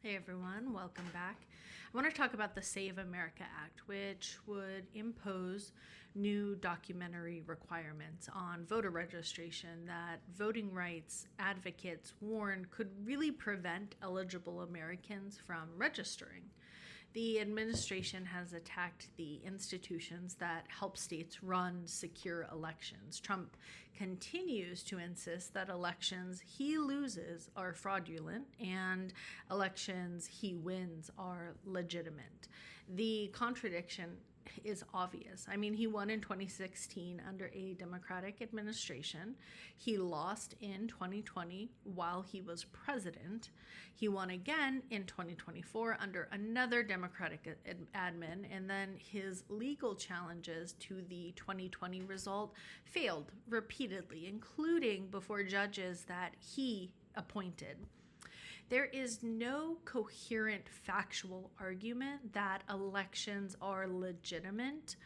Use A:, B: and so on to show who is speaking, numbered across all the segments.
A: Hey everyone, welcome back. I want to talk about the Save America Act, which would impose new documentary requirements on voter registration that voting rights advocates warn could really prevent eligible Americans from registering. The administration has attacked the institutions that help states run secure elections. Trump continues to insist that elections he loses are fraudulent and elections he wins are legitimate. The contradiction is obvious. I mean, he won in 2016 under a Democratic administration. He lost in 2020 while he was president. He won again in 2024 under another Democratic admin, and then his legal challenges to the 2020 result failed repeatedly, including before judges that he appointed. There is no coherent factual argument that elections are legitimate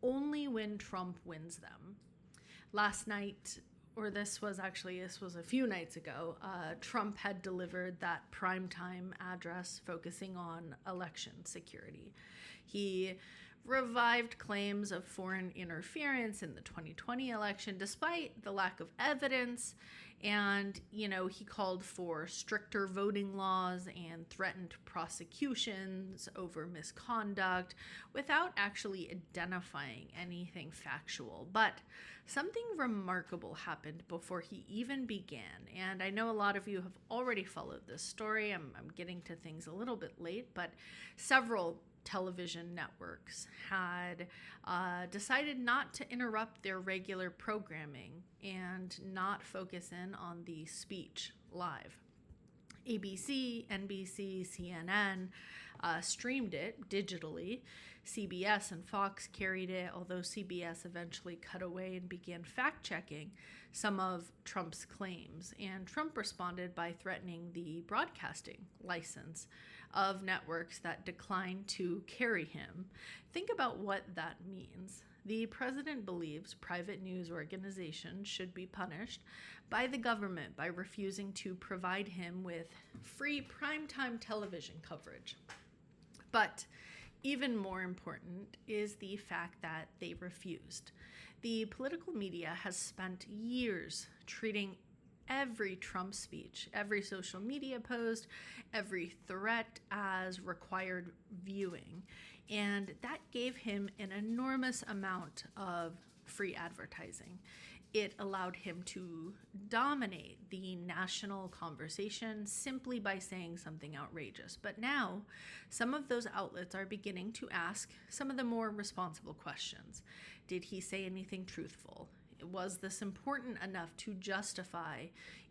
A: only when Trump wins them. Last night, or this was a few nights ago, Trump had delivered that primetime address focusing on election security. He revived claims of foreign interference in the 2020 election despite the lack of evidence, and he called for stricter voting laws and threatened prosecutions over misconduct without actually identifying anything factual. But something remarkable happened before he even began, and I know a lot of you have already followed this story. I'm getting to things a little bit late, but several television networks had decided not to interrupt their regular programming and not focus in on the speech live. ABC, NBC, CNN streamed it digitally. CBS and Fox carried it, although CBS eventually cut away and began fact-checking some of Trump's claims. And Trump responded by threatening the broadcasting license of networks that declined to carry him. Think about what that means. The president believes private news organizations should be punished by the government by refusing to provide him with free primetime television coverage. But even more important is the fact that they refused. The political media has spent years treating every Trump speech, every social media post, every threat as required viewing. And that gave him an enormous amount of free advertising. It allowed him to dominate the national conversation simply by saying something outrageous. But now, some of those outlets are beginning to ask some of the more responsible questions. Did he say anything truthful? Was this important enough to justify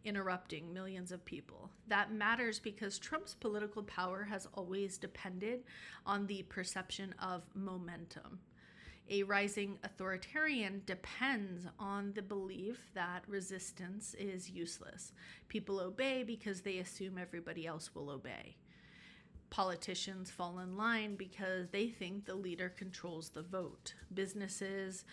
A: interrupting millions of people? That matters because Trump's political power has always depended on the perception of momentum. A rising authoritarian depends on the belief that resistance is useless. People obey because they assume everybody else will obey. Politicians fall in line because they think the leader controls the vote. Businesses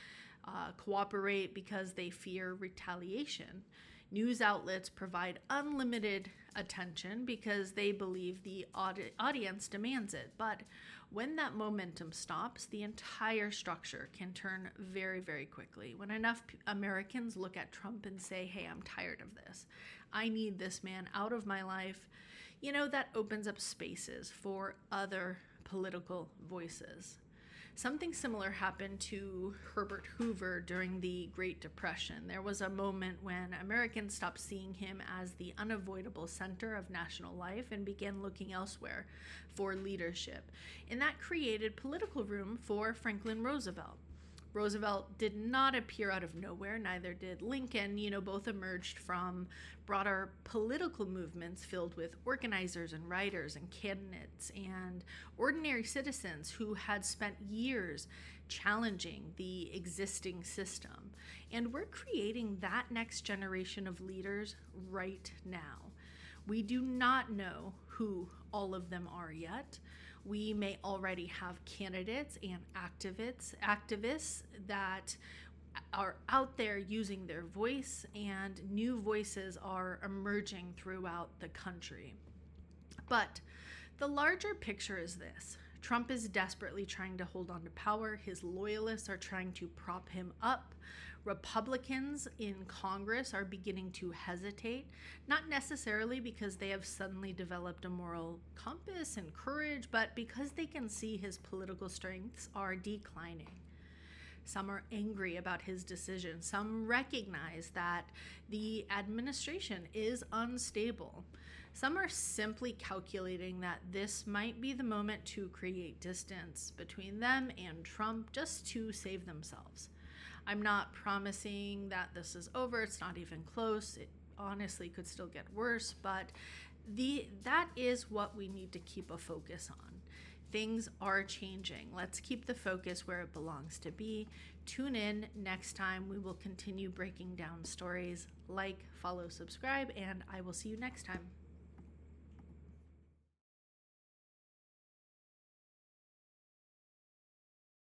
A: cooperate because they fear retaliation. News outlets provide unlimited attention because they believe the audience demands it. But when that momentum stops, the entire structure can turn very, very quickly. When enough Americans look at Trump and say, hey, I'm tired of this. I need this man out of my life. That opens up spaces for other political voices. Something similar happened to Herbert Hoover during the Great Depression. There was a moment when Americans stopped seeing him as the unavoidable center of national life and began looking elsewhere for leadership. And that created political room for Franklin Roosevelt. Roosevelt did not appear out of nowhere, neither did Lincoln. Both emerged from broader political movements filled with organizers and writers and candidates and ordinary citizens who had spent years challenging the existing system. And we're creating that next generation of leaders right now. We do not know who all of them are yet. We may already have candidates and activists that are out there using their voice, and new voices are emerging throughout the country. But The larger picture is this. Trump is desperately trying to hold on to power. His loyalists are trying to prop him up. Republicans in Congress are beginning to hesitate, not necessarily because they have suddenly developed a moral compass and courage, but because they can see his political strengths are declining. Some are angry about his decision. Some recognize that the administration is unstable. Some are simply calculating that this might be the moment to create distance between them and Trump just to save themselves. I'm not promising that this is over. It's not even close. It honestly could still get worse, but that is what we need to keep a focus on. Things are changing. Let's keep the focus where it belongs to be. Tune in next time. We will continue breaking down stories. Like, follow, subscribe, and I will see you next time.